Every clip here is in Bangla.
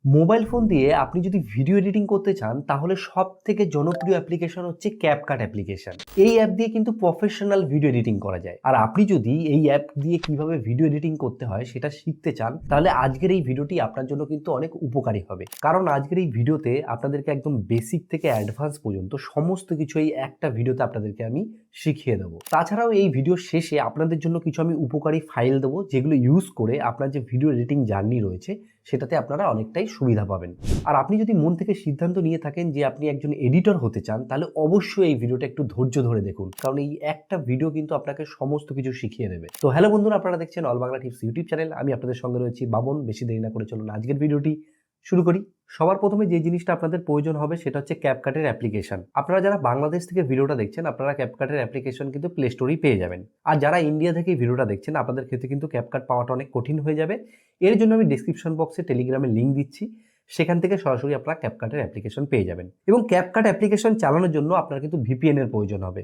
মোবাইল ফোন দিয়ে আপনি যদি ভিডিও এডিটিং করতে চান তাহলে সবথেকে জনপ্রিয় অ্যাপ্লিকেশন হচ্ছে ক্যাপকাট অ্যাপ্লিকেশন। এই অ্যাপ দিয়ে কিন্তু প্রফেশনাল ভিডিও এডিটিং করা যায়। আর আপনি যদি এই অ্যাপ দিয়ে কিভাবে ভিডিও এডিটিং করতে হয় সেটা শিখতে চান তাহলে আজকের এই ভিডিওটি আপনার জন্য কিন্তু অনেক উপকারী হবে। কারণ আজকের এই ভিডিওতে আপনাদেরকে একদম বেসিক থেকে অ্যাডভান্স পর্যন্ত সমস্ত কিছু এই একটা ভিডিওতে আপনাদেরকে আমি শিখিয়ে দেবো। তাছাড়াও এই ভিডিও শেষে আপনাদের জন্য কিছু আমি উপকারী ফাইল দেবো, যেগুলো ইউজ করে আপনার যে ভিডিও এডিটিং জার্নি রয়েছে সেটাতে আপনারা অনেকটাই সুবিধা পাবেন। আর আপনি যদি মন থেকে সিদ্ধান্ত নিয়ে থাকেন যে আপনি একজন এডিটর হতে চান তাহলে অবশ্যই এই ভিডিওটা একটু ধৈর্য ধরে দেখুন, কারণ এই একটা ভিডিও কিন্তু আপনাকে সমস্ত কিছু শিখিয়ে দেবে। তো হ্যালো বন্ধুরা, আপনারা দেখছেন all Bangla tips YouTube channel. আমি আপনাদের সঙ্গে রয়েছি বাবন। বেশি দেরি না করে চলুন আজকের ভিডিওটি শুরু করি। সবার প্রথমে যে জিনিসটা আপনাদের প্রয়োজন হবে সেটা হচ্ছে ক্যাপকাটের অ্যাপ্লিকেশন। আপনারা যারা বাংলাদেশ থেকে ভিডিওটা দেখছেন আপনারা ক্যাপকাটের অ্যাপ্লিকেশন কিন্তু প্লে স্টোরেই পেয়ে যাবেন। আর যারা ইন্ডিয়া থেকে ভিডিওটা দেখছেন আপনাদের ক্ষেত্রে কিন্তু ক্যাপকাট পাওয়াটা অনেক কঠিন হয়ে যাবে। এর জন্য আমি ডেসক্রিপশন বক্সে টেলিগ্রামের লিঙ্ক দিচ্ছি, সেখান থেকে সরাসরি আপনারা ক্যাপকাটের অ্যাপ্লিকেশন পেয়ে যাবেন। এবং ক্যাপকাট অ্যাপ্লিকেশন চালানোর জন্য আপনার কিন্তু ভিপিএন এর প্রয়োজন হবে।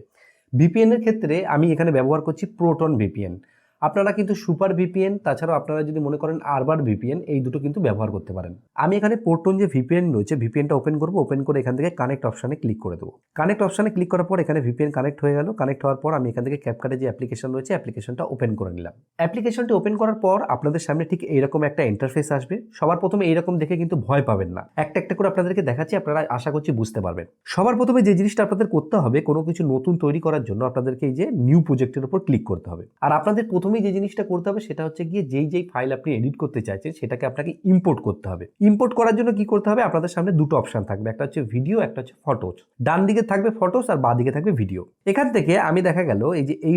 ভিপিএন এর ক্ষেত্রে আমি এখানে ব্যবহার করছি প্রোটন ভিপিএন। আপনারা কিন্তু সুপার ভিপিএন, তাছাড়াও আপনারা যদি মনে করেন আরবার ভিপিএন, এই দুটো কিন্তু ব্যবহার করতে পারেন। আমি এখানে প্রোটন যে ভিপিএন রয়েছে ভিপিএনটা ওপেন করবো। ওপেন করে এখান থেকে কানেক্ট অপশানে ক্লিক করে দেবো। কানেক্ট অপশানে ক্লিক করার পর এখানে ভিপিএন কানেক্ট হয়ে গেল। কানেক্ট হওয়ার পর আমি এখান থেকে ক্যাপকাটের যে অ্যাপ্লিকেশন রয়েছে অ্যাপ্লিকেশনটা ওপেন করে নিলাম। অ্যাপ্লিকেশনটি ওপেন করার পর আপনাদের সামনে ঠিক এইরকম একটা ইন্টারফেস আসবে। সবার প্রথমে এইরকম দেখে কিন্তু ভয় পাবেন না, একটা একটা করে আপনাদেরকে দেখাচ্ছি, আপনারা আশা করছি বুঝতে পারবেন। সবার প্রথমে যে জিনিসটা আপনাদের করতে হবে, কোনো কিছু নতুন তৈরি করার জন্য আপনাদেরকে এই যে নিউ প্রজেক্টের উপর ক্লিক করতে হবে। আর আপনাদের প্রথমেই যে জিনিসটা করতে হবে সেটা হচ্ছে গিয়ে যেই ফাইল আপনি এডিট করতে চাইছেন সেটাকে আপনাকে ইম্পোর্ট করতে হবে। ইম্পোর্ট করার জন্য কি করতে হবে, আপনাদের সামনে দুটো অপশন থাকবে, একটা হচ্ছে ভিডিও, একটা হচ্ছে ফটোস। ডান দিকে থাকবে ফটোস আর বাঁ দিকে থাকবে ভিডিও। এখান থেকে আমি দেখা গেল এই যে এই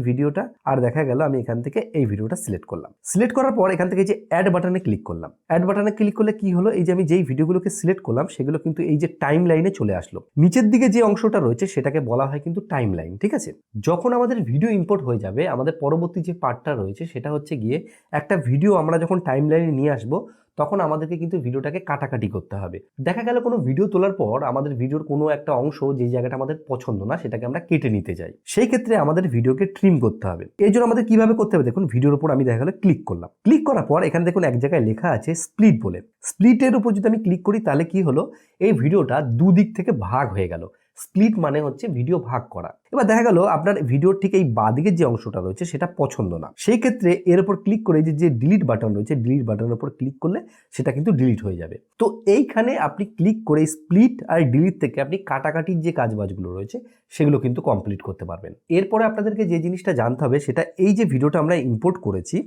ভিডিওটা আর দেখা গেল আমি এখান থেকে এই ভিডিওটা সিলেক্ট করলাম। সিলেক্ট করার পর এখান থেকে যে অ্যাড বাটনে ক্লিক করলাম। অ্যাড বাটনে ক্লিক করলে কি হলো, এই যে আমি যেই ভিডিওগুলোকে সিলেক্ট করলাম সেগুলো কিন্তু এই যে টাইম লাইনে চলে আসলো। নিচের দিকে যে অংশটা রয়েছে সেটাকে বলা হয় কিন্তু টাইম লাইন, ঠিক আছে। যখন আমাদের ভিডিও ইম্পোর্ট হয়ে যাবে আমাদের পরবর্তী যে পার্টটা রয়েছে সেটা হচ্ছে গিয়ে একটা ভিডিও আমরা যখন টাইম লাইনে নিয়ে আসবো তখন আমাদেরকে কিন্তু ভিডিওটাকে কাটাকাটি করতে হবে। দেখা গেল কোনো ভিডিও তোলার পর আমাদের ভিডিওর কোনো একটা অংশ যে জায়গাটা আমাদের পছন্দ না সেটাকে আমরা কেটে নিতে চাই, সেই ক্ষেত্রে আমাদের ভিডিওকে ট্রিম করতে হবে। এর জন্য আমাদের কিভাবে করতে হবে দেখুন, ভিডিওর উপর আমি দেখা গেল ক্লিক করলাম। ক্লিক করার পর এখানে দেখুন এক জায়গায় লেখা আছে স্প্লিট বলে। স্প্লিটের উপর যদি আমি ক্লিক করি তাহলে কি হলো, এই ভিডিওটা দুদিক থেকে ভাগ হয়ে গেল। স্প্লিট মানে হচ্ছে ভিডিও ভাগ করা। এবার দেখা গেল আপনার ভিডিওর ঠিক এই বাঁদিকের যে অংশটা রয়েছে সেটা পছন্দ না, সেই ক্ষেত্রে এর উপর ক্লিক করে যে ডিলিট বাটন রয়েছে ডিলিট বাটনের উপর ক্লিক করলে সেটা কিন্তু ডিলিট হয়ে যাবে। তো এইখানে আপনি ক্লিক করে স্প্লিট আর ডিলিট থেকে আপনি কাটাকাটির যে কাজবাজগুলো রয়েছে সেগুলো কিন্তু কমপ্লিট করতে পারবেন। এরপরে আপনাদেরকে যে জিনিসটা জানতে হবে সেটা এই যে ভিডিওটা আমরা ইম্পোর্ট করেছি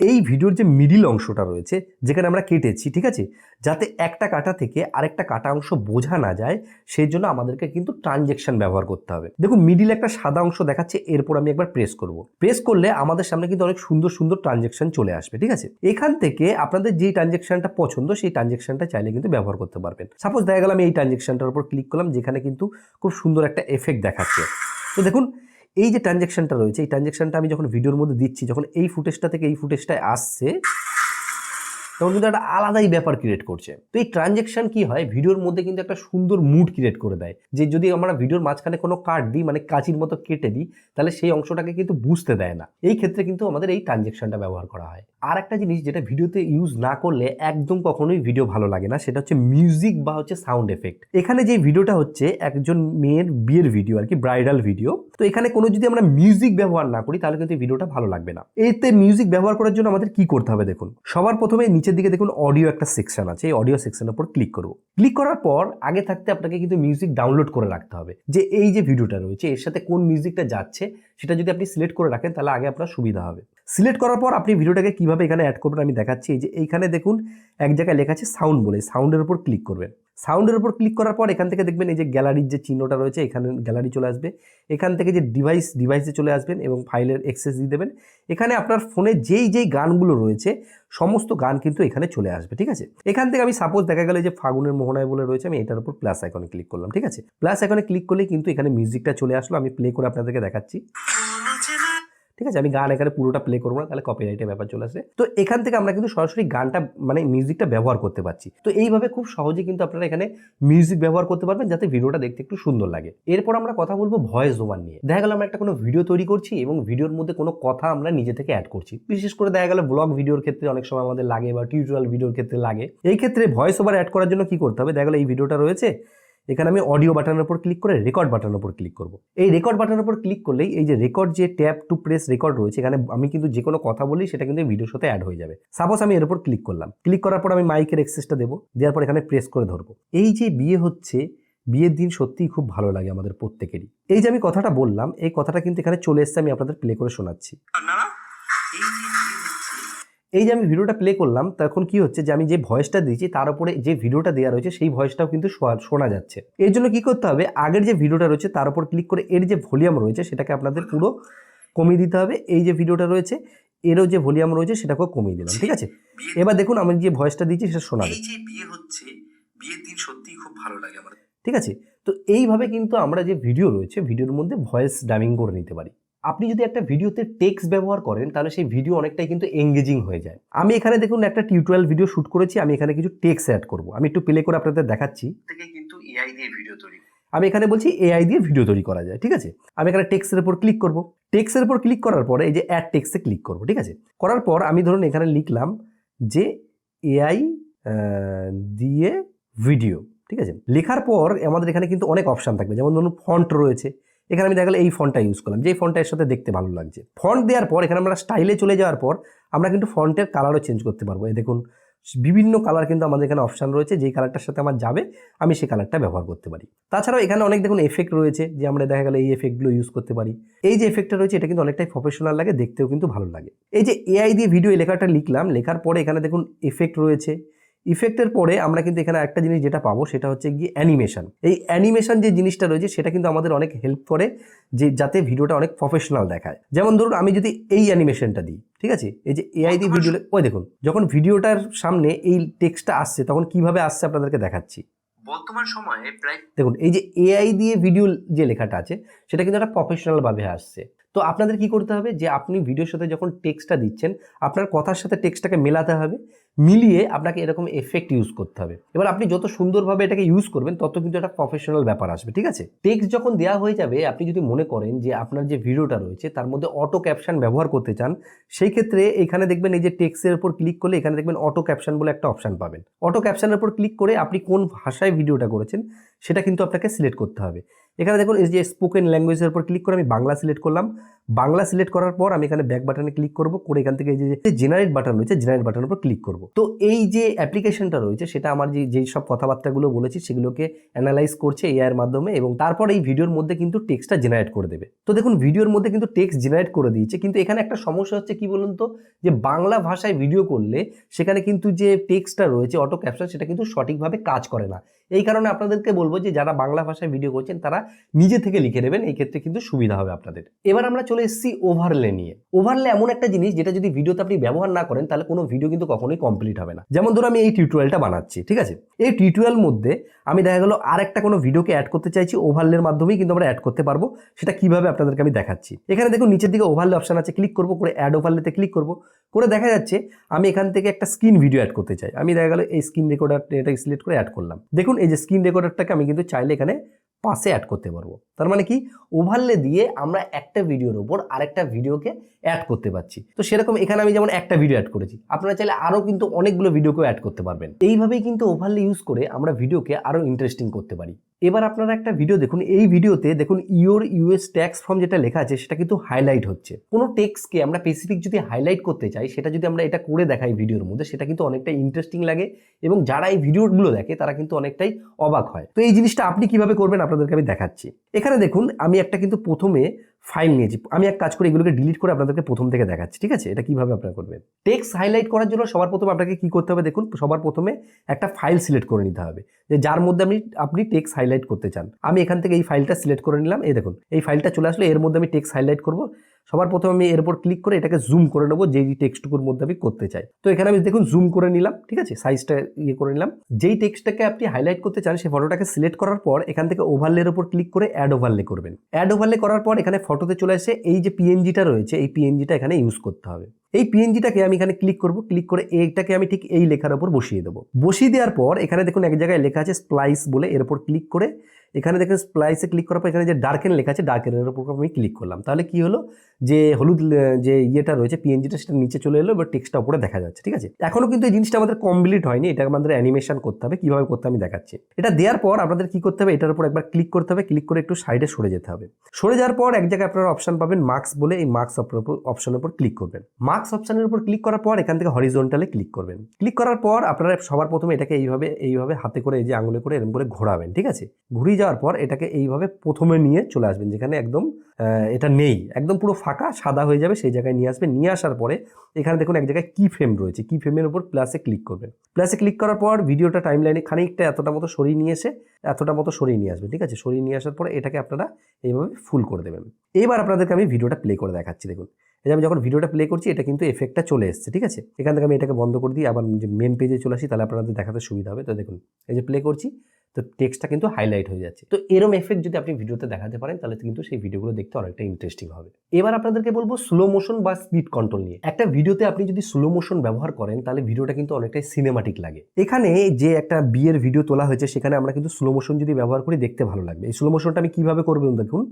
এই ভিডিওর যে মিডিল অংশটা রয়েছে যেখানে আমরা কেটেছি, ঠিক আছে, যাতে একটা কাটা থেকে আরেকটা কাটা অংশ বোঝা না যায় সেই জন্য আমাদেরকে কিন্তু ট্রানজেকশন ব্যবহার করতে হবে। দেখুন মিডিল একটা সাদা অংশ দেখাচ্ছে, এরপর আমি একবার প্রেস করব। প্রেস করলে আমাদের সামনে কিন্তু অনেক সুন্দর সুন্দর ট্রানজেকশন চলে আসবে, ঠিক আছে। এখান থেকে আপনাদের যেই ট্রানজেকশনটা পছন্দ সেই ট্রানজেকশনটা চাইলে কিন্তু ব্যবহার করতে পারবেন। সাপোজ দেখা গেল আমি এই ট্রানজেকশনটার উপর ক্লিক করলাম যেখানে কিন্তু খুব সুন্দর একটা এফেক্ট দেখাচ্ছে। তো দেখুন এই যে ট্রানজেকশনটা রয়েছে এই ট্রানজেকশনটা আমি যখন ভিডিওর মধ্যে দিচ্ছি, যখন এই ফুটেজটা থেকে এই ফুটেজটায় আসছে তখন কিন্তু একটা আলাদাই ব্যাপার ক্রিয়েট করছে। তো এই ট্রানজেকশন কি হয়, ভিডিওর মধ্যে কিন্তু একটা সুন্দর মুড ক্রিয়েট করে দেয়। যে যদি আমরা ভিডিওর মাঝখানে কোনো কাট দিই, মানে কাঁচির মতো কেটে দিই, তাহলে সেই অংশটাকে কিন্তু বুঝতে দেয় না। এই ক্ষেত্রে কিন্তু আমাদের এই ট্রানজেকশনটা ব্যবহার করা হয়। আর একটা জিনিস যেটা ভিডিওতে ইউজ না করলে একদম কখনোই ভিডিও ভালো লাগে না, সেটা হচ্ছে মিউজিক বা হচ্ছে সাউন্ড এফেক্ট। এখানে যে ভিডিওটা হচ্ছে একজন মেয়ের বিয়ের ভিডিও আর কি, ব্রাইডাল ভিডিও। তো এখানে কোনো যদি আমরা মিউজিক ব্যবহার না করি তাহলে কিন্তু ভিডিওটা ভালো লাগবে না। এতে মিউজিক ব্যবহার করার জন্য আমাদের কি করতে হবে দেখুন, সবার প্রথমে নিচের দিকে দেখুন অডিও একটা সেকশন আছে, এই অডিও সেকশনের উপর ক্লিক করব। ক্লিক করার পর আগে থাকতে আপনাকে কিন্তু মিউজিক ডাউনলোড করে রাখতে হবে, যে এই যে ভিডিওটা রয়েছে এর সাথে কোন মিউজিকটা যাচ্ছে সেটা যদি আপনি সিলেক্ট করে রাখেন তাহলে আগে আপনার সুবিধা হবে। সিলেক্ট করার পর আপনি ভিডিওটাকে কিভাবে এখানে অ্যাড করবেন আমি দেখাচ্ছি। এই যে এইখানে দেখুন এক জায়গায় লেখা আছে সাউন্ড বলে, সাউন্ডের উপর ক্লিক করবেন। সাউন্ডের উপর ক্লিক করার পর এখান থেকে দেখবেন এই যে গ্যালারির যে চিহ্নটা রয়েছে এখানে গ্যালারি চলে আসবে। এখান থেকে যে ডিভাইসে চলে আসবেন এবং ফাইলের অ্যাক্সেস দিয়ে দেবেন। এখানে আপনার ফোনে যেই গানগুলো রয়েছে সমস্ত গান কিন্তু এখানে চলে আসবে, ঠিক আছে। এখান থেকে আমি সাপোজ দেখা গেল যে ফাগুনের মোহনায় বলে রয়েছে, আমি এটার উপর প্লাস আইকনে ক্লিক করলাম, ঠিক আছে। প্লাস আইকনে ক্লিক করলে কিন্তু এখানে মিউজিকটা চলে আসলো। আমি প্লে করে আপনাদেরকে দেখাচ্ছি। ঠিক আছে, আমি গান এখানে পুরোটা প্লে করবো না, তাহলে কপিরাইটের ব্যাপার চলে আসে। তো এখান থেকে আমরা কিন্তু সরাসরি গানটা মানে মিউজিকটা ব্যবহার করতে পারছি। তো এইভাবে খুব সহজে কিন্তু আপনারা এখানে মিউজিক ব্যবহার করতে পারবেন যাতে ভিডিওটা দেখতে একটু সুন্দর লাগে। এরপর আমরা কথা বলবো ভয়েস ওভার নিয়ে। দেখা গেল আমরা একটা কোনো ভিডিও তৈরি করছি এবং ভিডিওর মধ্যে কোনো কথা আমরা নিজে থেকে অ্যাড করছি, বিশেষ করে দেখা গেল ব্লগ ভিডিওর ক্ষেত্রে অনেক সময় আমাদের লাগে বা টিউটোরিয়াল ভিডিওর ক্ষেত্রে লাগে। এই ক্ষেত্রে ভয়েস ওভার অ্যাড করার জন্য কি করতে হবে, দেখা গেল এই ভিডিওটা রয়েছে, এখানে আমি অডিও বাটনের উপর ক্লিক করে রেকর্ড বাটনের উপর ক্লিক করব। এই রেকর্ড বাটনের উপর ক্লিক করলেই এই যে রেকর্ড যে ট্যাপ টু প্রেস রেকর্ড রয়েছে, এখানে আমি কিন্তু যে কোনো কথা বলি সেটা কিন্তু ভিডিওর সাথে অ্যাড হয়ে যাবে। সাপোজ আমি এর উপর ক্লিক করলাম, ক্লিক করার পর আমি মাইকের অ্যাক্সেসটা দেবো, দেওয়ার পর এখানে প্রেস করে ধরবো। এই যে বিয়ে হচ্ছে, বিয়ের দিন সত্যিই খুব ভালো লাগে আমাদের প্রত্যেকেরই। এই যে আমি কথাটা বললাম, এই কথাটা কিন্তু এখানে চলে এসছে, আমি আপনাদের প্লে করে শোনাচ্ছি। এই যে আমি ভিডিওটা প্লে করলাম, তখন কি হচ্ছে যে আমি যে ভয়েসটা দিয়েছি তার উপরে যে ভিডিওটা দেওয়া রয়েছে সেই ভয়েসটাও কিন্তু শোনা যাচ্ছে। এর জন্য কি করতে হবে, আগের যে ভিডিওটা রয়েছে তার উপর ক্লিক করে এর যে ভলিউম রয়েছে সেটাকে আপনাদের পুরো কমিয়ে দিতে হবে। এই যে ভিডিওটা রয়েছে এরও যে ভলিউম রয়েছে সেটাকেও কমিয়ে দিলাম, ঠিক আছে। এবার দেখুন আমি যে ভয়েসটা দিয়েছি সেটা শোনাবে। এই যে বিয়ে হচ্ছে, বিয়ের দিন সত্যিই খুব ভালো লাগে আমার, ঠিক আছে। তো এইভাবে কিন্তু আমরা যে ভিডিও রয়েছে ভিডিওর মধ্যে ভয়েস ডাবিং করে নিতে পারি। আপনি যদি একটা ভিডিওতে টেক্সট ব্যবহার করেন তাহলে সেই ভিডিও অনেকটাই কিন্তু এঙ্গেজিং হয়ে যায়। আমি এখানে দেখুন একটা টিউটোরিয়াল ভিডিও শুট করেছি, আমি এখানে কিছু টেক্সট অ্যাড করব। আমি একটু প্লে করে আপনাদের দেখাচ্ছি। থেকে কিন্তু এআই দিয়ে ভিডিও তৈরি, আমি এখানে বলছি এআই দিয়ে ভিডিও তৈরি করা যায়, ঠিক আছে। আমি এখানে টেক্সটের উপর ক্লিক করব, টেক্সটের উপর ক্লিক করার পরে এই যে অ্যাড টেক্সটে ক্লিক করব, ঠিক আছে। করার পর আমি ধরুন এখানে লিখলাম যে এআই দিয়ে ভিডিও, ঠিক আছে। লেখার পর আমাদের এখানে কিন্তু অনেক অপশান থাকবে, যেমন ধরুন ফন্ট রয়েছে, এখানে আমি দেখা গেল এই ফন্টটা ইউজ করলাম, যে ফন্টটা এর সাথে দেখতে ভালো লাগছে। ফন্ট দেওয়ার পর এখানে আমরা স্টাইলে চলে যাওয়ার পর আমরা কিন্তু ফন্টের কালারও চেঞ্জ করতে পারবো। এই দেখুন বিভিন্ন কালার কিন্তু আমাদের এখানে অপশান রয়েছে, যেই কালারটার সাথে আমার যাবে আমি সেই কালারটা ব্যবহার করতে পারি। তাছাড়াও এখানে অনেক দেখুন এফেক্ট রয়েছে, যে আমরা দেখা গেল এই এফেক্টগুলো ইউজ করতে পারি। এই যে এফেক্টটা রয়েছে এটা কিন্তু অনেকটাই প্রফেশনাল লাগে, দেখতেও কিন্তু ভালো লাগে। এই যে এআই দিয়ে ভিডিও লেখাটা লিখলাম, লেখার পরে এখানে দেখুন এফেক্ট রয়েছে। ইফেক্টের পরে আমরা কিন্তু এখানে একটা জিনিস যেটা পাবো সেটা হচ্ছে গিয়ে অ্যানিমেশন। এই অ্যানিমেশন যে জিনিসটা রয়েছে সেটা কিন্তু আমাদের অনেক হেল্প করে, যে যাতে ভিডিওটা অনেক প্রফেশনাল দেখায়। যেমন ধরুন আমি যদি এই অ্যানিমেশনটা দিই, ঠিক আছে, এই যে এআই দিয়ে ভিডিও, ওই দেখুন যখন ভিডিওটার সামনে এই টেক্সটটা আসছে তখন কিভাবে আসছে আপনাদেরকে দেখাচ্ছি। বর্তমান সময়ে প্রায় দেখুন এই যে এআই দিয়ে ভিডিও যে লেখাটা আছে সেটা কিন্তু একটা প্রফেশনাল ভাবে আসছে। তো আপনাদের কি করতে হবে, যে আপনি ভিডিওর সাথে যখন টেক্সটটা দিচ্ছেন আপনার কথার সাথে টেক্সটটাকে মেলাতে হবে, মিলিয়ে আপনাকে এরকম এফেক্ট ইউজ করতে হবে। এবার আপনি যত সুন্দরভাবে এটাকে ইউজ করবেন তত কিন্তু একটা প্রফেশনাল ব্যাপার আসবে, ঠিক আছে। টেক্সট যখন দেওয়া হয়ে যাবে, আপনি যদি মনে করেন যে আপনার যে ভিডিওটা রয়েছে তার মধ্যে অটো ক্যাপশন ব্যবহার করতে চান, সেই ক্ষেত্রে এখানে দেখবেন এই যে টেক্সটের উপর ক্লিক করলে এখানে দেখবেন অটো ক্যাপশন বলে একটা অপশন পাবেন। অটো ক্যাপশনের উপর ক্লিক করে আপনি কোন ভাষায় ভিডিওটা করেছেন সেটা কিন্তু আপনাকে সিলেক্ট করতে হবে। এখানে দেখুন এই যে স্পোকেন ল্যাঙ্গুয়েজের উপর ক্লিক করে আমি বাংলা সিলেক্ট করলাম। বাংলা সিলেক্ট করার পর আমি এখানে ব্যাক বাটনে ক্লিক করব, করে এখান থেকে এই যে জেনারেট বাটন রয়েছে জেনারেট বাটনের উপর ক্লিক করব। তো এই যে অ্যাপ্লিকেশনটা রয়েছে সেটা আমার যেই সব কথাবার্তাগুলো বলেছি সেগুলোকে অ্যানালাইজ করছে এআই এর মাধ্যমে, এবং তারপর এই ভিডিওর মধ্যে কিন্তু টেক্সটটা জেনারেট করে দেবে। তো দেখুন ভিডিওর মধ্যে কিন্তু টেক্সট জেনারেট করে দিয়েছে, কিন্তু এখানে একটা সমস্যা হচ্ছে কি বলুন তো, যে বাংলা ভাষায় ভিডিও করলে সেখানে কিন্তু যে টেক্সটটা রয়েছে অটো ক্যাপশন সেটা কিন্তু সঠিকভাবে কাজ করে না। এই কারণে আপনাদেরকে বলবো যে যারা বাংলা ভাষায় ভিডিও করছেন তারা নিজে থেকে লিখে নেবেন, এই ক্ষেত্রে কিন্তু সুবিধা হবে আপনাদের। এবার আমরা চলে এসেছি ওভারলে নিয়ে। ওভারলে এমন একটা জিনিস যেটা যদি ভিডিওতে আপনি ব্যবহার না করেন তাহলে কোনো ভিডিও কিন্তু কখনোই কমপ্লিট হবে না। যেমন ধরো আমি এই টিউটোরিয়ালটা বানাচ্ছি, ঠিক আছে, এই টিউটোরিয়াল মধ্যে আমি দেখা গেল আর একটা কোনো ভিডিওকে অ্যাড করতে চাইছি, ওভারলের মাধ্যমেই কিন্তু আমরা অ্যাড করতে পারবো। সেটা কিভাবে আপনাদেরকে আমি দেখাচ্ছি। এখানে দেখুন নিচের দিকে ওভারলে অপশন আছে, ক্লিক করবো, করে অ্যাড ওভারলেতে ক্লিক করবো, করে দেখা যাচ্ছে আমি এখান থেকে একটা স্ক্রিন ভিডিও অ্যাড করতে চাই। আমি দেখা গেল এই স্ক্রিন রেকর্ডার এটাকে সিলেক্ট করে অ্যাড করলাম। দেখুন এই যে স্ক্রিন রেকর্ডারটাকে আমি কিন্তু চাইলে এখানে পাশে অ্যাড করতে পারবো। তার মানে কি, ওভারলে দিয়ে আমরা একটা ভিডিওর উপর আরেকটা ভিডিওকে অ্যাড করতে পারছি। তো সেরকম এখানে আমি যেমন একটা ভিডিও অ্যাড করেছি, আপনারা চাইলে আরও কিন্তু অনেকগুলো ভিডিওকেও অ্যাড করতে পারবেন। এইভাবেই কিন্তু ওভারলে ইউজ করে আমরা ভিডিওকে আরও ইন্টারেস্টিং করতে পারি। এবার আপনারা একটা ভিডিও দেখুন, এই ভিডিওতে দেখুন ইওর ইউএস ট্যাক্স ফর্ম যেটা লেখা আছে সেটা কিন্তু হাইলাইট হচ্ছে। কোনো টেক্সটকে আমরা স্পেসিফিক যদি হাইলাইট করতে চাই সেটা যদি আমরা এটা করে দেখাই ভিডিওর মধ্যে, সেটা কিন্তু অনেকটাই ইন্টারেস্টিং লাগে এবং যারা এই ভিডিওগুলো দেখে তারা কিন্তু অনেকটাই অবাক হয়। তো এই জিনিসটা আপনি কিভাবে করবেন আপনাদেরকে আমি দেখাচ্ছি। এখানে দেখুন আমি একটা কিন্তু প্রথমে ফাইল নিয়েছি, আমি এক কাজ করে এগুলোকে ডিলিট করে আপনাদেরকে প্রথম থেকে দেখাচ্ছি, ঠিক আছে। এটা কিভাবে আপনারা করবেন, টেক্সট হাইলাইট করার জন্য সবার প্রথমে আপনাকে কি করতে হবে, দেখুন সবার প্রথমে একটা ফাইল সিলেক্ট করে নিতে হবে যে যার মধ্যে আপনি টেক্সট হাইলাইট করতে চান। আমি এখান থেকে এই ফাইলটা সিলেক্ট করে নিলাম, এই দেখুন এই ফাইলটা চলে আসলো, এর মধ্যে আমি টেক্সট হাইলাইট করব। সবার প্রথমে আমি এর উপর ক্লিক করে এটাকে জুম করে নেবো যেই টেক্সটটুকুর মধ্যে আমি করতে চাই। তো এখানে আমি দেখুন জুম করে নিলাম, ঠিক আছে, সাইজটা করে নিলাম। যেই টেক্সটটাকে আপনি হাইলাইট করতে চান সেই ফটোটাকে সিলেক্ট করার পর এখান থেকে ওভারলের উপর ক্লিক করে অ্যাড ওভারলে করবেন। অ্যাড ওভারলে করার পর এখানে ফটোতে চলে আসে এই যে পিএনজিটা রয়েছে, এই পিএনজিটা এখানে ইউজ করতে হবে। এই পিএনজিটাকে আমি এখানে ক্লিক করব, ক্লিক করে এইটাকে আমি ঠিক এই লেখার উপর বসিয়ে দেবো। বসিয়ে দেওয়ার পর এখানে দেখুন এক জায়গায় লেখা আছে স্প্লাইস বলে, এর উপর ক্লিক করে এখানে দেখুন স্প্লাইসে ক্লিক করার পর এখানে যে ডার্কেন লেখা আছে ডার্কেনের উপর আমি ক্লিক করলাম। তাহলে কি হলো, যে হলুদ যে ইয়েটা রয়েছে পিএনজিটা সেটা নিচে চলে এলো, এবার টেক্সটটা উপরে দেখা যাচ্ছে, ঠিক আছে। এখনো কিন্তু এই জিনিসটা আমাদের কমপ্লিট হয়নি, এটা আমাদের অ্যানিমেশন করতে হবে। কিভাবে করতে আমি দেখাচ্ছি। এটা দেওয়ার পর আপনাদের কি করতে হবে, এটার উপর একবার ক্লিক করতে হবে, ক্লিক করে একটু সাইডে সরে যেতে হবে। সরে যাওয়ার পর এক জায়গায় আপনারা অপশন পাবেন মার্কস বলে, এই মার্কস অপশনের উপর ক্লিক করবেন। মার্কস অপশনের উপর ক্লিক করার পর এখান থেকে হরিজন্টালে ক্লিক করবেন। ক্লিক করার পর আপনারা সবার প্রথমে এটাকে এইভাবে হাতে করে এই যে আঙুলে করে এরকম করে ঘোরাবেন, ঠিক আছে। ঘুরিয়ে যাওয়ার পর এটাকে এইভাবে প্রথমে নিয়ে চলে আসবেন যেখানে একদম এটা নেই, একদম পুরো ফাঁকা সাদা হয়ে যাবে, সেই জায়গায় নিয়ে আসবেন। নিয়ে আসার পরে এখানে দেখুন এক জায়গায় কি ফ্রেম রয়েছে, কি ফ্রেমের উপর প্লাসে ক্লিক করবেন। প্লাসে ক্লিক করার পর ভিডিওটা টাইম লাইনে খানিকটা এতটা মতো সরিয়ে নিয়ে আসবেন, ঠিক আছে। সরিয়ে নিয়ে আসার পরে এটাকে আপনারা এইভাবে ফুল করে দেবেন। এবার আপনাদেরকে আমি ভিডিওটা প্লে করে দেখাচ্ছি। দেখুন এই যে আমি যখন ভিডিওটা প্লে করছি এটা কিন্তু এফেক্টটা চলে এসেছে, ঠিক আছে। এখান থেকে আমি এটাকে বন্ধ করে দিই, আবার যে মেন পেজে চলে আসি, তাহলে আপনাদের দেখাতে সুবিধা হবে। তো দেখুন এই যে প্লে করছি, তো টেক্সটটা কিন্তু হাইলাইট হয়ে যাচ্ছে। তো এরকম এফেক্ট যদি আপনি ভিডিওতে দেখাতে পারেন তাহলে কিন্তু সেই ভিডিওগুলো দেখতে অনেকটা ইন্টারেস্টিং হবে। এবার আপনাদেরকে বলবো স্লো মোশন বা স্পিড কন্ট্রোল নিয়ে। একটা ভিডিওতে আপনি যদি স্লো মোশন ব্যবহার করেন তাহলে ভিডিওটা কিন্তু অনেকটাই সিনেমাটিক লাগে। এখানে যে একটা বিয়ের ভিডিও তোলা হয়েছে সেখানে আমরা কিন্তু স্লো মোশন যদি ব্যবহার করি দেখতে ভালো লাগবে। এই স্লো মোশনটা আমি কিভাবে করবো দেখুন।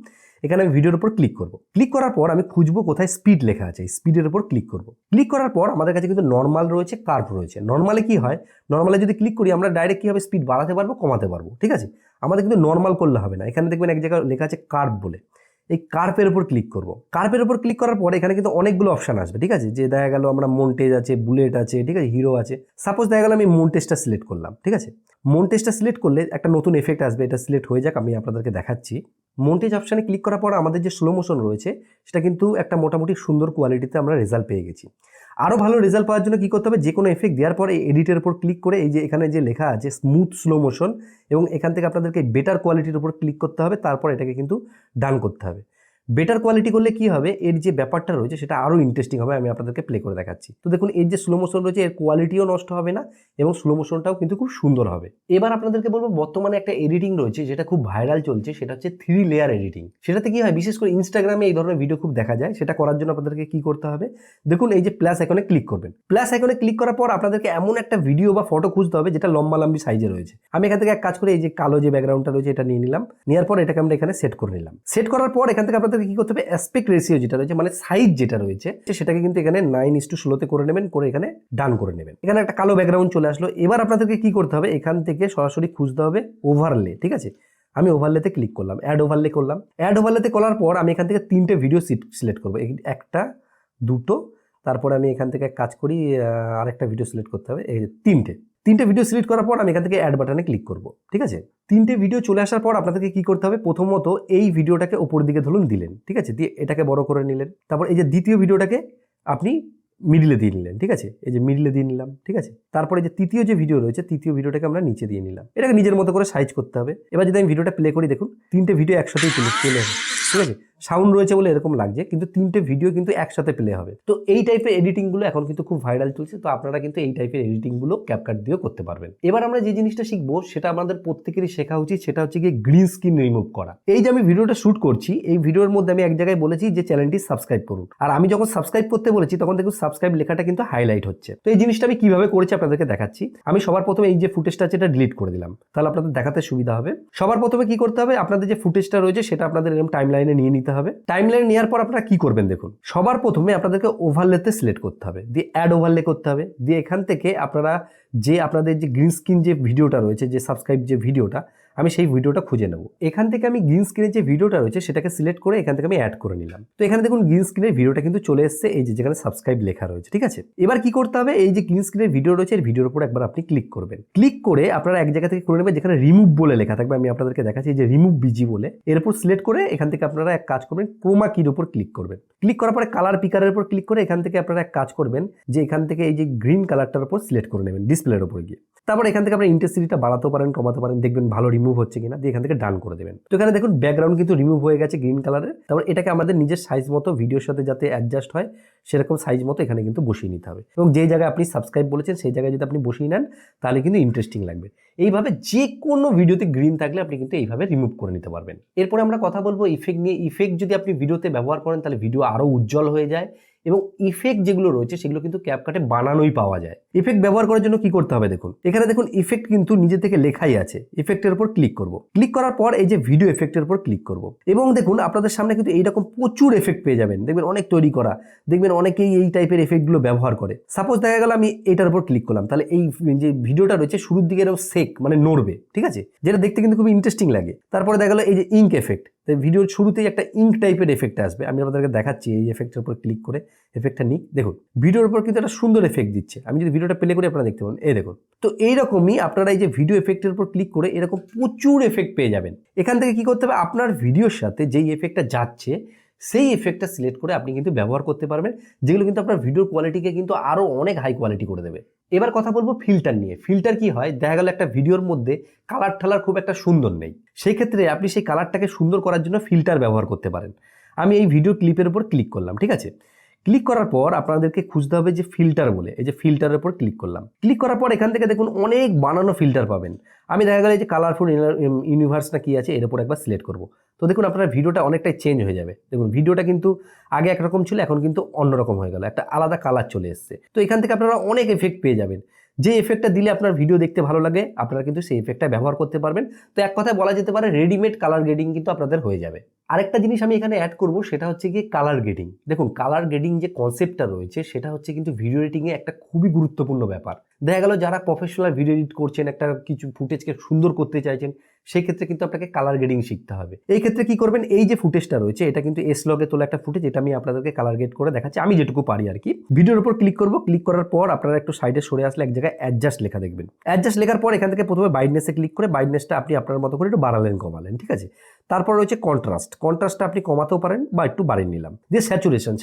এখানে আমি ভিডিওর উপর ক্লিক করব। ক্লিক করার পর আমি খুঁজবো কোথায় স্পিড লেখা আছে, স্পিডের উপর ক্লিক করব। ক্লিক করার পর আমাদের কাছে কিন্তু নর্মাল রয়েছে, কার্ভ রয়েছে। নর্মালে কি হয়, নর্মালে যদি ক্লিক করি আমরা ডাইরেক্ট কি হবে স্পিড বাড়াতে পারবো, কমাতে পারবো, ঠিক আছে। আমাদের কিন্তু নর্মাল করলে হবে না। এখানে দেখবেন এক জায়গায় লেখা আছে কার্ভ বলে, এই কার্ভের উপর ক্লিক করব। কার্ভের উপর ক্লিক করার পর এখানে কিন্তু অনেকগুলো অপশন আসবে, ঠিক আছে। যে দেখা গেল আমরা মন্টেজ আছে, বুলেট আছে, ঠিক আছে, হিরো আছে। সাপোজ দেখা গেল আমি মন্টেজটা সিলেক্ট করলাম, ঠিক আছে। মন্টেজটা সিলেক্ট করলে একটা নতুন এফেক্ট আসবে, এটা সিলেক্ট হয়ে যাক, আমি আপনাদেরকে দেখাচ্ছি। মন্টেজ অপশানে ক্লিক করার পর আমাদের যে স্লো মোশন রয়েছে সেটা কিন্তু একটা মোটামুটি সুন্দর কোয়ালিটিতে আমরা রেজাল্ট পেয়ে গেছি। আরও ভালো রেজাল্ট পাওয়ার জন্য কী করতে হবে, যে কোনো এফেক্ট দেওয়ার পরে এডিটের উপর ক্লিক করে এই যে এখানে যে লেখা আছে স্মুথ স্লো মোশন, এবং এখান থেকে আপনাদেরকে বেটার কোয়ালিটির উপর ক্লিক করতে হবে, তারপর এটাকে কিন্তু ডান করতে হবে। বেটার কোয়ালিটি করলে কি হবে, এর যে ব্যাপারটা রয়েছে সেটা আরও ইন্টারেস্টিং হবে। আমি আপনাদেরকে প্লে করে দেখাচ্ছি। তো দেখুন এর যে স্লো মোশন রয়েছে এর কোয়ালিটিও নষ্ট হবে না এবং স্লো মোশনটাও কিন্তু খুব সুন্দর হবে। এবার আপনাদেরকে বলবো বর্তমানে একটা এডিটিং রয়েছে যেটা খুব ভাইরাল চলছে, সেটা হচ্ছে 3 লেয়ার এডিটিং। সেটাতে কি হয়, বিশেষ করে ইনস্টাগ্রামে এই ধরনের ভিডিও খুব দেখা যায়। সেটা করার জন্য আপনাদেরকে কি করতে হবে, দেখুন এই যে প্লাস আইকনে ক্লিক করবেন। প্লাস আইকনে ক্লিক করার পর আপনাদেরকে এমন একটা ভিডিও বা ফটো খুঁজতে হবে যেটা লম্বালম্বি সাইজে রয়েছে। আমি এখান থেকে এক কাজ করে এই যে কালো যে ব্যাকগ্রাউন্ডটা রয়েছে এটা নিয়ে নিলাম। নেওয়ার পর এটাকে আমরা এখানে সেট করে নিলাম। সেট করার পর এখান থেকে আপনাদেরকে কি করতে হবে, অ্যাসপেক্ট রেশিও যেটা রয়েছে মানে সাইজ যেটা রয়েছে সেটাকে কিন্তু এখানে 9:16 করে নেবেন, করে এখানে ডান করে নেবেন। এখানে একটা কালো ব্যাকগ্রাউন্ড চলে আসলো। এবার আপনাদেরকে কি করতে হবে, এখান থেকে সরাসরি খুঁজতে হবে ওভারলে, ঠিক আছে। আমি ওভারলেতে ক্লিক করলাম, অ্যাড ওভারলে করলাম। অ্যাড ওভারলেতে করার পর আমি এখান থেকে 3টে ভিডিও সিলেক্ট করবো, একটা, দুটো, তারপরে আমি এখান থেকে কাজ করি আরেকটা ভিডিও সিলেক্ট করতে হবে, এই 3টে ভিডিও সিলেক্ট করার পর আমি এখান থেকে অ্যাড বাটনে ক্লিক করব, ঠিক আছে। 3টে ভিডিও চলে আসার পর আপনাদেরকে কি করতে হবে, প্রথমত এই ভিডিওটাকে উপর দিকে ধরুন দিলেন, ঠিক আছে, দিয়ে এটাকে বড় করে নিলেন। তারপর এই যে দ্বিতীয় ভিডিওটাকে আপনি মিডিলে দিয়ে নিলেন, ঠিক আছে, এই যে মিডিলে দিয়ে নিলাম, ঠিক আছে। তারপরে যে তৃতীয় যে ভিডিও রয়েছে তৃতীয় ভিডিওটাকে আমরা নিচে দিয়ে নিলাম। এটাকে নিজের মতো করে সাইজ করতে হবে। এবার যদি আমি ভিডিওটা প্লে করি দেখুন 3টে ভিডিও একসাথেই চলে হবে, ঠিক আছে। সাউন্ড রয়েছে বলে এরকম লাগছে, কিন্তু 3টে ভিডিও কিন্তু একসাথে প্লে হবে। তো এই টাইপের এডিটিংগুলো এখন কিন্তু খুব ভাইরাল চলছে। তো আপনারা কিন্তু এই টাইপের এডিটিংগুলো ক্যাপকাট দিয়েও করতে পারবেন। এবার আমরা যে জিনিসটা শিখবো সেটা আমাদের প্রত্যেকেরই শেখা উচিত, সেটা হচ্ছে গিয়ে গ্রিন স্ক্রিন রিমুভ করা। এই যে আমি ভিডিওটা শুট করছি, এই ভিডিওর মধ্যে আমি এক জায়গায় বলেছি যে চ্যানেলটি সাবস্ক্রাইব করুন, আর আমি যখন সাবস্ক্রাইব করতে বলেছি তখন দেখুন সাবস্ক্রাইব লেখাটা কিন্তু হাইলাইট হচ্ছে। তো এই জিনিসটা আমি কিভাবে করেছি আপনাদেরকে দেখাচ্ছি। আমি সবার প্রথমে এই যে ফুটেজটা আছে এটা ডিলিট করে দিলাম, তাহলে আপনাদের দেখাতে সুবিধা হবে। সবার প্রথমে কি করতে হবে, আপনাদের যে ফুটেজটা রয়েছে সেটা আপনাদের এরকম টাইমলাইনে নিয়ে নিতে হবে। টাইমলাইন নেওয়ার পর আপনারা কি করবেন দেখুন, সবার প্রথমে আপনাদেরকে ওভারলেতে সিলেক্ট করতে হবে, দিয়ে অ্যাড ওভারলে করতে হবে। দিয়ে এখান থেকে আপনারা যে আপনাদের যে গ্রিন স্ক্রিন যে ভিডিওটা রয়েছে, যে সাবস্ক্রাইব যে ভিডিওটা, আমি সেই ভিডিওটা খুঁজে নেব। এখান থেকে আমি গ্রিন স্ক্রিনের যে ভিডিওটা রয়েছে সেটাকে সিলেক্ট করে এখান থেকে আমি অ্যাড করে নিলাম। তো এখানে দেখুন গ্রিন স্ক্রিনের ভিডিওটা কিন্তু চলে এসেছে, এই যে যেখানে সাবস্ক্রাইব লেখা রয়েছে, ঠিক আছে। এবার কি করতে হবে, এই যে গ্রিন স্ক্রিনের ভিডিও রয়েছে এর ভিডিওর উপর একবার আপনি ক্লিক করবেন। ক্লিক করে আপনারা এক জায়গা থেকে করে নেবেন যেখানে রিমুভ বলে লেখা থাকবে। আমি আপনাদেরকে দেখাচ্ছি যে রিমুভ বিজি বলে, এর উপর সিলেক্ট করে এখান থেকে আপনারা এক কাজ করবেন, ক্রোমা কির উপর ক্লিক করবেন। ক্লিক করার পরে কালার পিকারের উপর ক্লিক করে এখান থেকে আপনারা এক কাজ করবেন যে এখান থেকে এই যে গ্রিন কালারটার উপর সিলেক্ট করে নেবেন ডিসপ্লের উপর গিয়ে। তারপর এখান থেকে আপনারা ইন্টেন্সিটিটা বাড়াতে পারেন, কমাতে পারেন, দেখবেন ভালো রিমুভ রিমুভ হচ্ছে কিনা, দিয়ে এখান থেকে ডান করে দেবেন। তো এখানে দেখুন ব্যাকগ্রাউন্ড কিন্তু রিমুভ হয়ে গেছে গ্রিন কালারের। তারপর এটাকে আমাদের নিজের সাইজ মতো ভিডিওর সাথে যাতে অ্যাডজাস্ট হয় সেরকম সাইজ মতো এখানে কিন্তু বসিয়ে নিতে হবে, এবং যে জায়গায় আপনি সাবস্ক্রাইব বলেছেন সেই জায়গায় যদি আপনি বসিয়ে নেন তাহলে কিন্তু ইন্টারেস্টিং লাগবে। এইভাবে যে কোনো ভিডিওতে গ্রিন থাকলে আপনি কিন্তু এইভাবে রিমুভ করে নিতে পারবেন। এরপরে আমরা কথা বলবো ইফেক্ট নিয়ে। ইফেক্ট যদি আপনি ভিডিওতে ব্যবহার করেন তাহলে ভিডিও আরও উজ্জ্বল হয়ে যায়, এবং ইফেক্ট যেগুলো রয়েছে সেগুলো কিন্তু ক্যাপকাটে বানানোই পাওয়া যায়। ইফেক্ট ব্যবহার করার জন্য কি করতে হবে দেখুন, এখানে দেখুন ইফেক্ট কিন্তু নিজে থেকে লেখাই আছে। ইফেক্টের উপর ক্লিক করব, ক্লিক করার পর এই যে ভিডিও এফেক্টের উপর ক্লিক করব, এবং দেখুন আপনাদের সামনে কিন্তু এইরকম প্রচুর এফেক্ট পেয়ে যাবেন। দেখবেন অনেক তৈরি করা, দেখবেন অনেকেই এই টাইপের এফেক্টগুলো ব্যবহার করে। সাপোজ দেখা গেল আমি এটার উপর ক্লিক করলাম, তাহলে এই যে ভিডিওটা রয়েছে শুরুর দিকে এরকম সেক মানে নড়বে, ঠিক আছে, যেটা দেখতে কিন্তু খুব ইন্টারেস্টিং লাগে। তারপরে দেখা গেল এই যে ইঙ্ক এফেক্ট, ভিডিওর শুরুতেই একটা ইঙ্ক টাইপের এফেক্ট আসবে। আমি আপনাদেরকে দেখাচ্ছি এই এফেক্টের উপর ক্লিক করে এফেক্টটা নিই। দেখুন ভিডিওর উপর কিন্তু একটা সুন্দর এফেক্ট দিচ্ছে। আমি যদি ভিডিওটা প্লে করি আপনারা দেখতে পাবেন, এই দেখুন। তো এইরকমই আপনারা এই যে ভিডিও এফেক্টের উপর ক্লিক করে এরকম প্রচুর এফেক্ট পেয়ে যাবেন। এখান থেকে কি করতে হবে, আপনার ভিডিওর সাথে যেই এফেক্টটা যাচ্ছে সেই এফেক্টটা সিলেক্ট করে আপনি কিন্তু ব্যবহার করতে পারবেন, যেগুলো কিন্তু আপনার ভিডিওর কোয়ালিটিকে কিন্তু আরও অনেক হাই কোয়ালিটি করে দেবে। এবার কথা বলবো ফিল্টার নিয়ে। ফিল্টার কি হয়, দেখা গেল একটা ভিডিওর মধ্যে কালার ঠালার খুব একটা সুন্দর নেই, সেই ক্ষেত্রে আপনি সেই কালারটাকে সুন্দর করার জন্য ফিল্টার ব্যবহার করতে পারেন। আমি এই ভিডিও ক্লিপের উপর ক্লিক করলাম, ঠিক আছে। ক্লিক করার পর আপনাদেরকে খুঁজতে হবে যে ফিল্টার বলে, এই যে ফিল্টারের উপর ক্লিক করলাম। ক্লিক করার পর এখান থেকে দেখুন অনেক বানানো ফিল্টার পাবেন। আমি দেখা গেল যে কালারফুল ইউনিভার্স না কি আছে এর উপর একবার সিলেক্ট করব। তো দেখুন আপনার ভিডিওটা অনেকটাই চেঞ্জ হয়ে যাবে। দেখুন ভিডিওটা কিন্তু আগে একরকম ছিল, এখন কিন্তু অন্যরকম হয়ে গেল, একটা আলাদা কালার চলে এসছে। তো এখান থেকে আপনারা অনেক এফেক্ট পেয়ে যাবেন। যে এফেক্টটা দিলে আপনার ভিডিও দেখতে ভালো লাগে আপনারা কিন্তু সেই এফেক্টটা ব্যবহার করতে পারবেন। তো এক কথায় বলা যেতে পারে রেডিমেড কালার গ্রেডিং কিন্তু আপনাদের হয়ে যাবে। আরেকটা জিনিস আমি এখানে অ্যাড করব, সেটা হচ্ছে গিয়ে কালার গ্রেডিং। দেখুন কালার গ্রেডিং যে কনসেপ্টটা রয়েছে সেটা হচ্ছে কিন্তু ভিডিও এডিটিংয়ে একটা খুবই গুরুত্বপূর্ণ ব্যাপার। দেখা গেল যারা প্রফেশনাল ভিডিও এডিট করছেন, একটা কিছু ফুটেজকে সুন্দর করতে চাইছেন, সেই ক্ষেত্রে কিন্তু আপনাকে কালার গ্রেডিং শিখতে হবে। এই ক্ষেত্রে কি করবেন, এই যে ফুটেজটা রয়েছে এটা কিন্তু এসলগে তোলা একটা ফুটেজ, এটা আমি আপনাদেরকে কালার গ্রেড করে দেখাচ্ছি আমি যেটুকু পারি আর কি। ভিডিওর উপর ক্লিক করব, ক্লিক করার পর আপনারা একটু সাইডে সরে আসলে এক জায়গায় অ্যাডজাস্ট লেখা দেখবেন। অ্যাডজাস্ট লেখার পর এখান থেকে প্রথমে ব্রাইটনেসে ক্লিক করে ব্রাইটনেসটা আপনি আপনার মতো করে একটু বাড়ালেন কমালেন, ঠিক আছে। তারপর রয়েছে কন্ট্রাস্টটা আপনি কমাতেও পারেন বা একটু বাড়িয়ে নিলাম। দিয়ে স্যাচুরেশন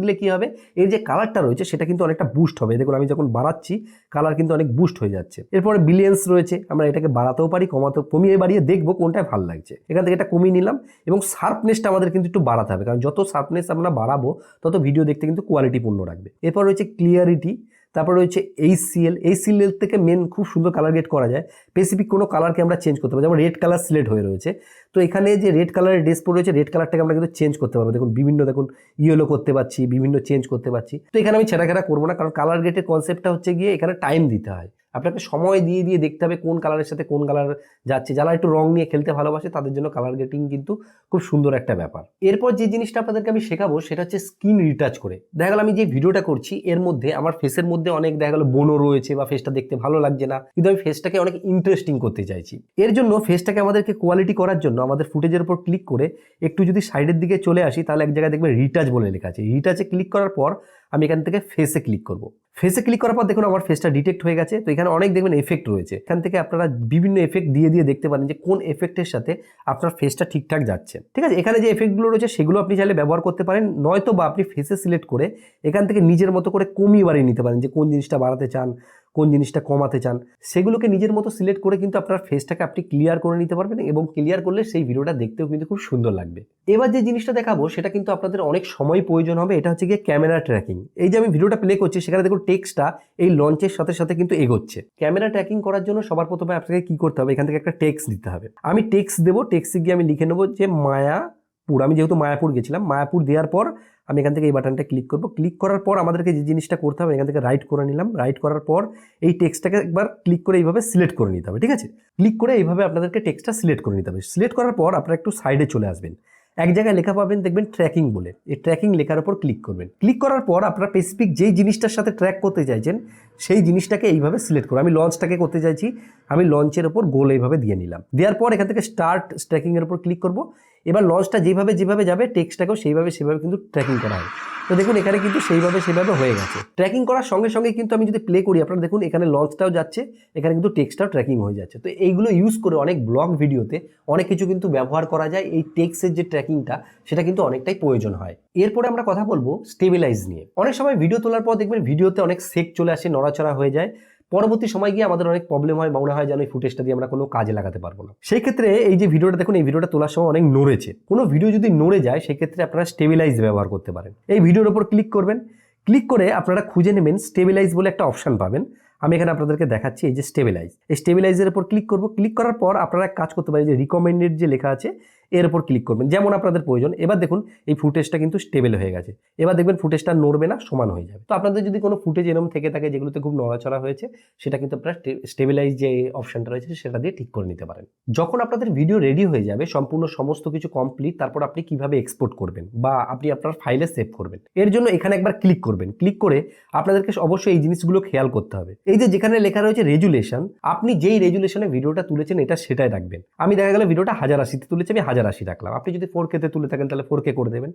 দিলে কি হবে, এর যে কালারটা রয়েছে সেটা কিন্তু অনেকটা বুস্ট হবে। দেখুন আমি যখন বাড়াচ্ছি কালার কিন্তু অনেক বুস্ট হয়ে যাচ্ছে। এরপরে বিলিয়েন্স রয়েছে, আমরা এটাকে বাড়াতেও পারি কমাতেও, কমিয়ে বাড়িয়ে দেখবো কোনটায় ভালো লাগছে। এখান থেকে এটা কমিয়ে নিলাম, এবং শার্পনেসটা আমাদের কিন্তু একটু বাড়াতে হবে, কারণ যত শার্পনেস আমরা বাড়াবো তত ভিডিও দেখতে কিন্তু কোয়ালিটিপূর্ণ রাখবে। এরপর রয়েছে ক্লিয়ারিটি, তারপর রয়েছে এইচসিএল থেকে মেন খুব সুন্দর কালার গ্রেড করা যায়। স্পেসিফিক কোনো কালারকে আমরা চেঞ্জ করতে পারি, যেমন রেড কালার সিলেক্ট হয়ে রয়েছে, তো এখানে যে রেড কালারের ডেসপো রয়েছে রেড কালারটাকে আমরা কিন্তু চেঞ্জ করতে পারবো। দেখুন বিভিন্ন দেখুন ইয়েলো করতে পারছি, বিভিন্ন চেঞ্জ করতে পারছি। তো এখানে আমি ছেঁড়াখেড়া করবো না, কারণ কালার গ্রেডের কনসেপ্টটা হচ্ছে গিয়ে এখানে টাইম দিতে হয়, আপনাকে সময় দিয়ে দিয়ে দেখতে হবে কোন কালারের সাথে কোন কালার যাচ্ছে। যারা একটু রং নিয়ে খেলতে ভালোবাসে তাদের জন্য কালার গ্রেডিং কিন্তু খুব সুন্দর একটা ব্যাপার। এরপর যে জিনিসটা আপনাদেরকে আমি শেখাবো সেটা হচ্ছে স্কিন রিটাচ করে। দেখা গেল আমি যে ভিডিওটা করছি এর মধ্যে আমার ফেসের মধ্যে অনেক দেখা গেল বোনও রয়েছে বা ফেসটা দেখতে ভালো লাগছে না, কিন্তু আমি ফেসটাকে অনেক ইন্টারেস্টিং করতে চাইছি। এর জন্য ফেসটাকে আমাদেরকে কোয়ালিটি করার জন্য আমাদের ফুটেজের উপর ক্লিক করে একটু যদি সাইডের দিকে চলে আসি তাহলে এক জায়গায় দেখবেন রিটাচ বলে লেখা আছে। রিটাচে ক্লিক করার পর আমি এখান থেকে ফেসে ক্লিক করব। ফেসে ক্লিক করার পর দেখুন আমার ফেসটা ডিটেক্ট হয়ে গেছে। তো এখানে অনেক দেখবেন এফেক্ট রয়েছে, এখান থেকে আপনারা বিভিন্ন এফেক্ট দিয়ে দিয়ে দেখতে পারেন যে কোন এফেক্টের সাথে আপনার ফেসটা ঠিকঠাক যাচ্ছে, ঠিক আছে। এখানে যে এফেক্টগুলো রয়েছে সেগুলো আপনি চাইলে ব্যবহার করতে পারেন, নয়তো বা আপনি ফেসে সিলেক্ট করে এখান থেকে নিজের মতো করে কমিয়ে বাড়িয়ে নিতে পারেন, যে কোন জিনিসটা বাড়াতে চান কোন জিনিসটা কমাতে চান সেগুলোকে নিজের মতো সিলেক্ট করে কিন্তু আপনার ফেসটাকে আপনি ক্লিয়ার করে নিতে পারবেন, এবং ক্লিয়ার করলে সেই ভিডিওটা দেখতেও কিন্তু খুব সুন্দর লাগবে। এবার যে জিনিসটা দেখাবো সেটা কিন্তু আপনাদের অনেক সময় প্রয়োজন হবে, এটা হচ্ছে গিয়ে ক্যামেরা ট্র্যাকিং। এই যে আমি ভিডিওটা প্লে করছি সেখানে দেখুন টেক্সটটা এই লঞ্চের সাথে সাথে কিন্তু এগোচ্ছে। ক্যামেরা ট্র্যাকিং করার জন্য সবার প্রথমে আপনাকে কি করতে হবে, এখান থেকে একটা টেক্সট দিতে হবে। আমি টেক্সট দেবো, টেক্সটে গিয়ে আমি লিখে নেবো যে মায়াপুর। আমি যেহেতু মায়াপুর গেছিলাম, মায়াপুর দেওয়ার পর আমি এখান থেকে এই বাটনটা ক্লিক করব। ক্লিক করার পর আমাদেরকে যে জিনিসটা করতে হবে এখান থেকে রাইট করে নিলাম। রাইট করার পর এই টেক্সটটাকে একবার ক্লিক করে এইভাবে সিলেক্ট করে নিতে হবে, ঠিক আছে। ক্লিক করে এইভাবে আপনাদেরকে টেক্সটটা সিলেক্ট করে নিতে হবে। সিলেক্ট করার পর আপনারা একটু সাইডে চলে আসবেন, এক জায়গায় লেখা পাবেন দেখবেন ট্র্যাকিং বলে, এই ট্র্যাকিং লেখার উপর ক্লিক করবেন। ক্লিক করার পর আপনারা স্পেসিফিক যেই জিনিসটার সাথে ট্র্যাক করতে চাইছেন সেই জিনিসটাকে এইভাবে সিলেক্ট করুন। আমি লঞ্চটাকে করতে চাইছি, আমি লঞ্চের ওপর গোল এইভাবে দিয়ে নিলাম। দেওয়ার পর এখান থেকে স্টার্ট ট্র্যাকিংয়ের উপর ক্লিক করব। এবার লঞ্চটা যেভাবে যাবে টেক্সটটাকেও সেভাবে কিন্তু ট্র্যাকিং করা হয়। তো দেখুন এখানে কিন্তু সেইভাবে হয়ে গেছে। ট্র্যাকিং করার সঙ্গে সঙ্গে কিন্তু আমি যদি প্লে করি আপনারা দেখুন এখানে লঞ্চটাও যাচ্ছে, এখানে কিন্তু টেক্সটটাও ট্র্যাকিং হয়ে যাচ্ছে। তো এইগুলো ইউজ করে অনেক ব্লগ ভিডিওতে অনেক কিছু কিন্তু ব্যবহার করা যায়। এই টেক্সটের যে ট্র্যাকিংটা সেটা কিন্তু অনেকটাই প্রয়োজন হয়। এরপরে আমরা কথা বলবো স্টেবিলাইজ নিয়ে। অনেক সময় ভিডিও তোলার পর দেখবেন ভিডিওতে অনেক সেক চলে আসে, নড়াচড়া হয়ে যায়। পরবর্তী সময় গিয়ে আমাদের অনেক প্রবলেম হয়, মনে হয় যেন এই ফুটেজটা দিয়ে আমরা কোনো কাজে লাগাতে পারবো না। সেই ক্ষেত্রে এই যে ভিডিওটা দেখুন, এই ভিডিওটা তোলার সময় অনেক নড়েছে। কোনো ভিডিও যদি নড়ে যায় সেক্ষেত্রে আপনারা স্টেবিলাইজ ব্যবহার করতে পারেন। এই ভিডিওর উপর ক্লিক করবেন, ক্লিক করে আপনারা খুঁজে নেবেন স্টেবিলাইজ বলে একটা অপশন পাবেন। আমি এখানে আপনাদেরকে দেখাচ্ছি, এই যে স্টেবিলাইজ, এই স্টেবিলাইজের উপর ক্লিক করব। ক্লিক করার পর আপনারা এক কাজ করতে পারেন, যে রিকমেন্ডেড যে লেখা আছে এর উপর ক্লিক করবেন, যেমন আপনাদের প্রয়োজন। এবার দেখুন এই ফুটেজটা কিন্তু স্টেবল হয়ে গেছে। এবার দেখবেন ফুটেজটা নড়বে না, সমান হয়ে যাবে। তো আপনাদের যদি কোনো ফুটেজ এরকম থেকে থাকে যেগুলোতে খুব নড়াচড়া হয়েছে, সেটা কিন্তু আপনারা স্টেবিলাইজ যে অপশনটা রয়েছে সেটা দিয়ে ঠিক করে নিতে পারেন। যখন আপনাদের ভিডিও রেডি হয়ে যাবে, সম্পূর্ণ সমস্ত কিছু কমপ্লিট, তারপর আপনি কিভাবে এক্সপোর্ট করবেন বা আপনি আপনার ফাইলে সেভ করবেন, এর জন্য এখানে একবার ক্লিক করবেন। ক্লিক করে আপনাদেরকে অবশ্যই এই জিনিসগুলো খেয়াল করতে হবে। এই যে যেখানে লেখা রয়েছে রেজুলেশন, আপনি যেই রেজুলেশনে ভিডিওটা তুলেছেন এটা সেটাই রাখবেন। আমি দেখা গেল ভিডিওটা 1080 তুলেছি, আমি 1080 রাখলাম। আপনি যদি 4K তে তুলে থাকেন তাহলে 4K করে দেবেন।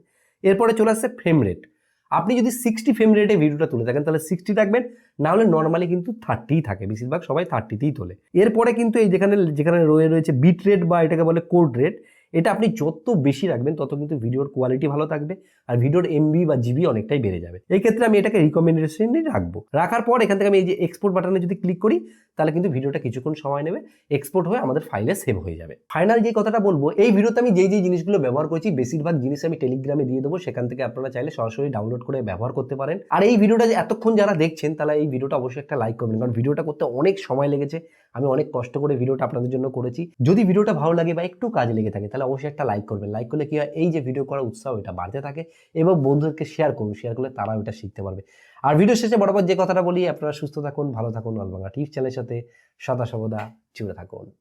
এরপরে চলে আসছে ফ্রেম রেট। আপনি যদি 60 ফ্রেম রেটে ভিডিওটা তুলে থাকেন তাহলে 60 রাখবেন, না হলে নর্মালি কিন্তু 30 থাকে, বেশিরভাগ সবাই 30তেই তোলে। এরপরে কিন্তু এই যেখানে রয়েছে বিট রেট বা এটাকে বলে কোড রেট, এটা আপনি যত বেশি রাখবেন তত কিন্তু ভিডিওর কোয়ালিটি ভালো থাকবে আর ভিডিওর এমবি বা জিবি অনেকটাই বেড়ে যাবে। এই ক্ষেত্রে আমি এটাকে রিকমেন্ডেশনে রাখবো। রাখার পর এখান থেকে আমি এই যে এক্সপোর্ট বাটনে যদি ক্লিক করি তাহলে কিন্তু ভিডিওটা কিছুক্ষণ সময় নেবে, এক্সপোর্ট হয়ে আমাদের ফাইলে সেভ হয়ে যাবে। ফাইনাল যে কথাটা বলবো, এই ভিডিওতে আমি যেই জিনিসগুলো ব্যবহার করেছি বেশিরভাগ জিনিস আমি টেলিগ্রামে দিয়ে দেবো, সেখান থেকে আপনারা চাইলে সরাসরি ডাউনলোড করে ব্যবহার করতে পারেন। আর এই ভিডিওটা যে এতক্ষণ যারা দেখছেন তাহলে এই ভিডিওটা অবশ্যই একটা লাইক করবেন, কারণ ভিডিওটা করতে অনেক সময় লেগেছে, আমি অনেক কষ্ট করে ভিডিওটা আপনাদের জন্য করেছি। যদি ভিডিওটা ভালো লাগে বা একটু কাজে লেগে থাকে তাহলে অবশ্যই একটা লাইক করবেন। লাইক করলে কি হয়, এই যে ভিডিও করার উৎসাহ এটা বাড়তে থাকে এবং বন্ধুদেরকে শেয়ার করুন, শেয়ার করলে তারাও এটা শিখতে পারবে। আর ভিডিও শেষে বরাবর যে কথাটা বলি, আপনারা সুস্থ থাকুন, ভালো থাকুন, অলবাংলা টিপস চ্যানেলের সাথে সদা সর্বদা জুড়ে থাকুন।